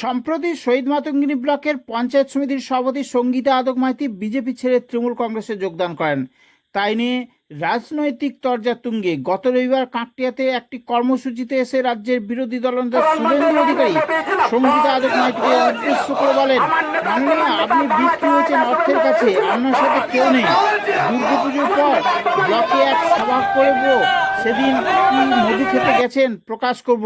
সম্প্রতি শহীদ মাতঙ্গিনী ব্লকের পঞ্চায়েত সমিতির সভাপতি সঙ্গীতা আদক মাইতি বিজেপি ছেড়ে তৃণমূল কংগ্রেসে যোগদান করেন। তাই নিয়ে রাজনৈতিক তরজা তুঙ্গে গত রবিবার কাকটিয়াতে একটি কর্মসূচিতে এসে রাজ্যের বিরোধী দলনেতা শুভেন্দু অধিকারী সঙ্গীতা আদক মাইতিকে উদ্দেশ্য করে বলেন, মাননীয়, আপনি বিক্রি হয়েছেন অর্থের কাছে, আপনার সাথে কেউ নেই। দুর্গাপুজোর পর ব্লকে এক সভা করব, সেদিন কি মধু খেতে গেছেন প্রকাশ করব।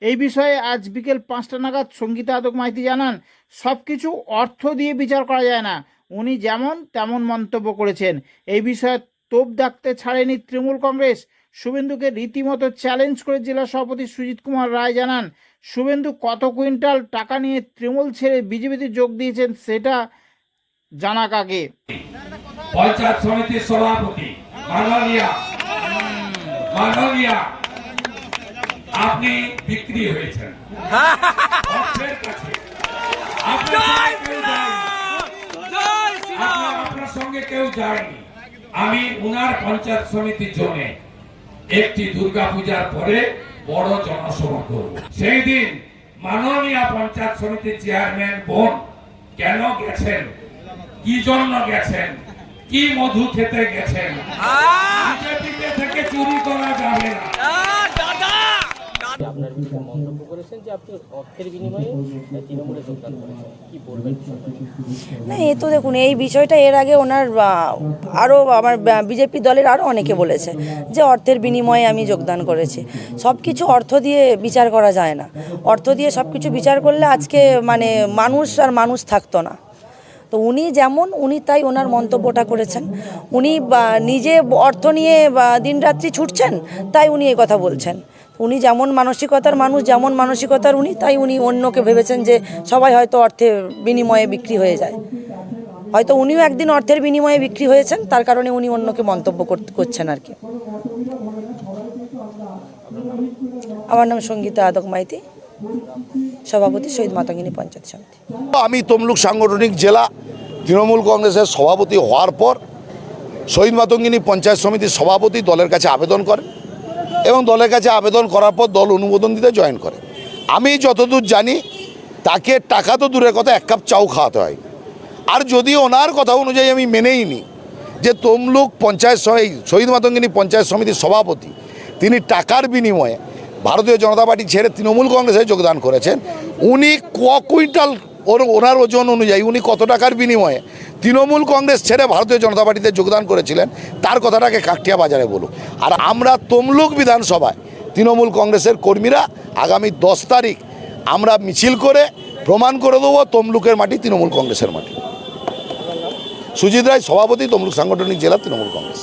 এই বিষয়ে আজ বিকেল 5টা নাগাদ সঙ্গীতা আদক মাইতি জানান, সব কিছু অর্থ দিয়ে বিচার করা যায় না। উনি যেমন তেমন মন্তব্য করেছেন। এই বিষয়ে তোপ দাগতে ছাড়েনি তৃণমূল কংগ্রেস। শুভেন্দুকে রীতিমতো চ্যালেঞ্জ করে জেলা সভাপতি সুজিত কুমার রায় জানান, শুভেন্দু কত কুইন্টাল টাকা নিয়ে তৃণমূল ছেড়ে বিজেপিতে যোগ দিয়েছেন সেটা জানাক আগে। পঞ্চায়েত সমিতির সভাপতি মাননীয়া আপনি বিক্রি হয়েছেন অর্থের কাছে। আপনার সঙ্গে কেউ যায়নি। আমি উনার পঞ্চায়েত সমিতির জন্য একটি দুর্গাপূজার পরে বড় জনসভা করব। সেই দিন মাননীয় পঞ্চায়েত সমিতির চেয়ারম্যান বোন কেন গেছেন, কি জন্য গেছেন, কি মধু খেতে গেছেন, বিজেপিতে থেকে চুরি করা যাবে না। আপনার বিরুদ্ধে মন্তব্য করেছেন যে আপনি অর্থের বিনিময়ে তৃণমূলে যোগদান করেছেন, কি বলবেন? না, এ তো দেখুন, এই বিষয়টা এর আগে ওনার আরও আমার বিজেপি দলের আরও অনেকে বলেছে যে অর্থের বিনিময়ে আমি যোগদান করেছি। সব কিছু অর্থ দিয়ে বিচার করা যায় না। অর্থ দিয়ে সব কিছু বিচার করলে আজকে মানুষ আর মানুষ থাকতো না। তো উনি যেমন উনি তাই ওনার মন্তব্যটা করেছেন। উনি নিজে অর্থ নিয়ে দিনরাত্রি ছুটছেন, তাই উনি এই কথা বলছেন। উনি যেমন মানসিকতার মানুষ, যেমন মানসিকতার উনি, তাই উনি অন্যকে ভেবেছেন যে সবাই হয়তো অর্থের বিনিময়ে বিক্রি হয়ে যায়। হয়তো উনিও একদিন অর্থের বিনিময়ে বিক্রি হয়েছেন, তার কারণে উনি অন্যকে মন্তব্য করছেন আর কি। আমার নাম সঙ্গীতা আদক মাইতি, সভাপতি শহীদ মাতঙ্গিনী পঞ্চায়েত সমিতি। আমি তমলুক সাংগঠনিক জেলা তৃণমূল কংগ্রেসের সভাপতি হওয়ার পর শহীদ মাতঙ্গিনী পঞ্চায়েত সমিতির সভাপতি দলের কাছে আবেদন করে এবং দলের কাছে আবেদন করার পর দল অনুমোদন দিতে জয়েন করে। আমি যতদূর জানি তাকে টাকা তো দূরের কথা, এক কাপ চাও খাওয়াতে হয়। আর যদি ওনার কথা অনুযায়ী আমি মেনেই নিই যে তমলুক পঞ্চায়েত শহীদ মাতঙ্গিনী পঞ্চায়েত সমিতির সভাপতি তিনি টাকার বিনিময়ে ভারতীয় জনতা পার্টি ছেড়ে তৃণমূল কংগ্রেসে যোগদান করেছেন, উনি কুইন্টাল ওনার ওজন অনুযায়ী উনি কত টাকার বিনিময়ে তৃণমূল কংগ্রেস ছেড়ে ভারতীয় জনতা পার্টিতে যোগদান করেছিলেন তার কথাটাকে কাকটিয়া বাজারে বলুক। আর আমরা তমলুক বিধানসভায় তৃণমূল কংগ্রেসের কর্মীরা আগামী 10 তারিখ আমরা মিছিল করে প্রমাণ করে দেবো তমলুকের মাটি তৃণমূল কংগ্রেসের মাটি। সুজিত রায়, সভাপতি, তমলুক সাংগঠনিক জেলা তৃণমূল কংগ্রেস।